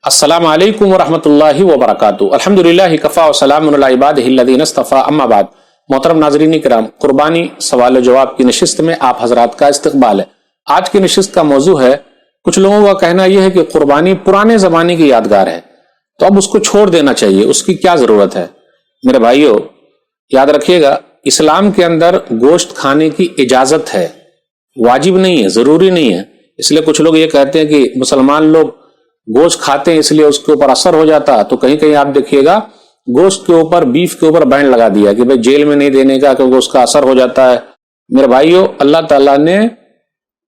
अस्सलाम वालेकुम वरहमतुल्लाहि वबरकातुहू। अल्हम्दुलिल्लाहि कफ़ा व सलामुन अला इबादिहिल्लज़ीना इस्तफ़ा, अम्मा बाद। मोहतरम नाज़रीन किराम, कुर्बानी सवाल जवाब की नशिस्त में आप हजरात का इस्तकबाल है। आज की नशिस्त का मौजू है, कुछ लोगों का कहना यह है कि कुर्बानी पुराने ज़माने की यादगार है, तो अब उसको छोड़ देना चाहिए, उसकी क्या ज़रूरत है। मेरे भाइयों, याद रखिएगा, इस्लाम के अंदर गोश्त खाने की इजाज़त है, वाजिब नहीं है, ज़रूरी नहीं है। इसलिए कुछ लोग ये कहते हैं कि मुसलमान लोग गोश्त खाते हैं इसलिए उसके ऊपर असर हो जाता, तो कहीं कहीं आप देखिएगा गोश्त के ऊपर, बीफ के ऊपर बैन लगा दिया कि भाई जेल में नहीं देने का, क्योंकि उसका असर हो जाता है। मेरे भाइयों, अल्लाह ताला ने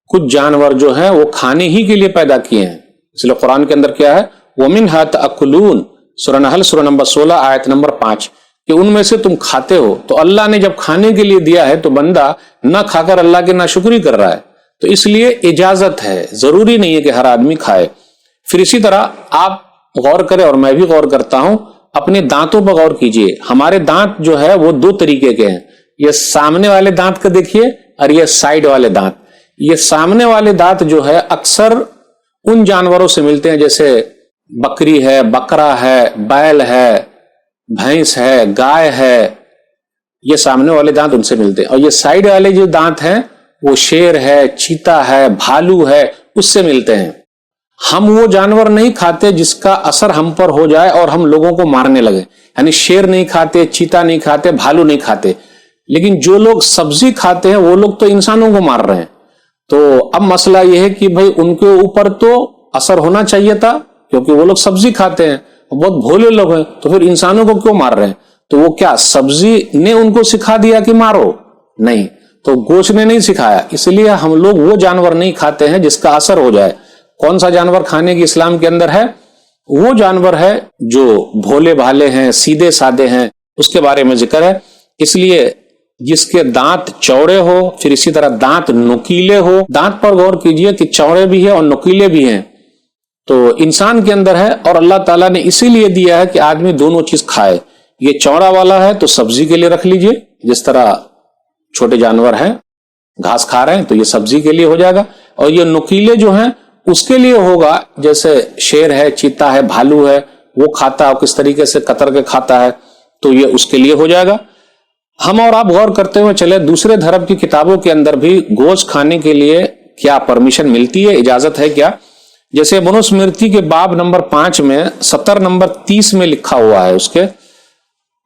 कुछ जानवर जो है वो खाने ही के लिए पैदा किए हैं। इसलिए कुरान के अंदर क्या है, वमिन्हा तअकुलून, सूरह नहल सूरह नंबर 16 आयत नंबर 5, कि उनमें से तुम खाते हो। तो अल्लाह ने जब खाने के लिए दिया है तो बंदा ना खाकर अल्लाह की नाशुक्री कर रहा है, तो इसलिए इजाजत है, जरूरी नहीं है कि हर आदमी खाए। फिर इसी तरह आप गौर करें, और मैं भी गौर करता हूं, अपने दांतों पर गौर कीजिए। हमारे दांत जो है वो दो तरीके के हैं, ये सामने वाले दांत का देखिए और ये साइड वाले दांत। ये सामने वाले दांत जो है अक्सर उन जानवरों से मिलते हैं, जैसे बकरी है, बकरा है, बैल है, भैंस है, गाय है, ये सामने वाले दांत उनसे मिलते हैं। और ये साइड वाले जो दांत हैं वो शेर है, चीता है, भालू है, उससे मिलते हैं। हम वो जानवर नहीं खाते जिसका असर हम पर हो जाए और हम लोगों को मारने लगे, यानी शेर नहीं खाते, चीता नहीं खाते, भालू नहीं खाते। लेकिन जो लोग सब्जी खाते हैं वो लोग तो इंसानों को मार रहे हैं। तो अब मसला यह है कि भाई उनके ऊपर तो असर होना चाहिए था, क्योंकि वो लोग सब्जी खाते हैं, बहुत भोले लोग हैं, तो फिर इंसानों को क्यों मार रहे हैं? तो वो क्या सब्जी ने उनको सिखा दिया कि मारो? नहीं, तो गोश्त ने नहीं सिखाया। इसलिए हम लोग वो जानवर नहीं खाते हैं जिसका असर हो जाए। कौन सा जानवर खाने की इस्लाम के अंदर है? वो जानवर है जो भोले भाले हैं, सीधे साधे हैं, उसके बारे में जिक्र है। इसलिए जिसके दांत चौड़े हो, फिर इसी तरह दांत नुकीले हो। दांत पर गौर कीजिए कि चौड़े भी है और नुकीले भी हैं, तो इंसान के अंदर है, और अल्लाह ताला ने इसीलिए दिया है कि आदमी दोनों चीज खाए। ये चौड़ा वाला है तो सब्जी के लिए रख लीजिए, जिस तरह छोटे जानवर हैं घास खा रहे हैं तो ये सब्जी के लिए हो जाएगा। और ये नुकीले जो हैं उसके लिए होगा, जैसे शेर है, चीता है, भालू है, वो खाता है, किस तरीके से कतर के खाता है, तो ये उसके लिए हो जाएगा। हम और आप गौर करते हुए चले, दूसरे धर्म की किताबों के अंदर भी गोश्त खाने के लिए क्या परमिशन मिलती है, इजाजत है क्या? जैसे मनुस्मृति के बाब नंबर 5 में सतर नंबर 30 में लिखा हुआ है उसके,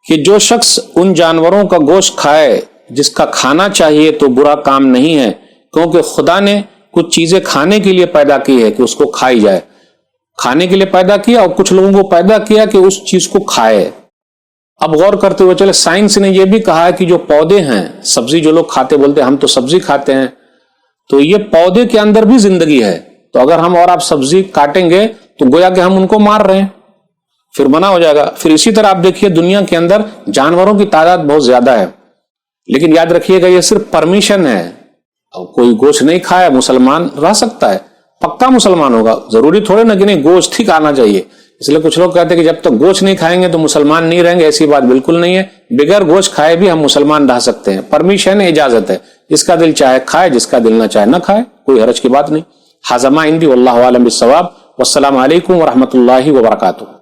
कि जो शख्स उन जानवरों का गोश्त खाए जिसका खाना चाहिए तो बुरा काम नहीं है, क्योंकि खुदा ने कुछ चीजें खाने के लिए पैदा की है कि उसको खाई जाए। खाने के लिए पैदा किया और कुछ लोगों को पैदा किया कि उस चीज को खाए। अब गौर करते हुए चले, साइंस ने यह भी कहा है कि जो पौधे हैं, सब्जी जो लोग खाते, बोलते हैं हम तो सब्जी खाते हैं, तो ये पौधे के अंदर भी जिंदगी है। तो अगर हम और आप सब्जी काटेंगे तो गोया कि हम उनको मार रहे हैं, फिर मना हो जाएगा। फिर इसी तरह आप देखिए, दुनिया के अंदर जानवरों की तादाद बहुत ज्यादा है, लेकिन याद रखिएगा ये सिर्फ परमिशन है। कोई गोश्त नहीं खाया मुसलमान रह सकता है, पक्का मुसलमान होगा, जरूरी थोड़े ना कि नहीं गोश्त ही खाना चाहिए। इसलिए कुछ लोग कहते हैं कि जब तक गोश्त नहीं खाएंगे तो मुसलमान नहीं रहेंगे। ऐसी बात बिल्कुल नहीं है, बगैर गोश्त खाए भी हम मुसलमान रह सकते हैं। परमिशन है, इजाजत है, जिसका दिल चाहे खाए, जिसका दिल ना चाहे ना खाए, कोई हरज की बात नहीं। हाज़मा इंदी वल्लाहु आलम बिस्सवाब। वस्सलामु अलैकुम वरहमतुल्लाहि वबरकातुहू।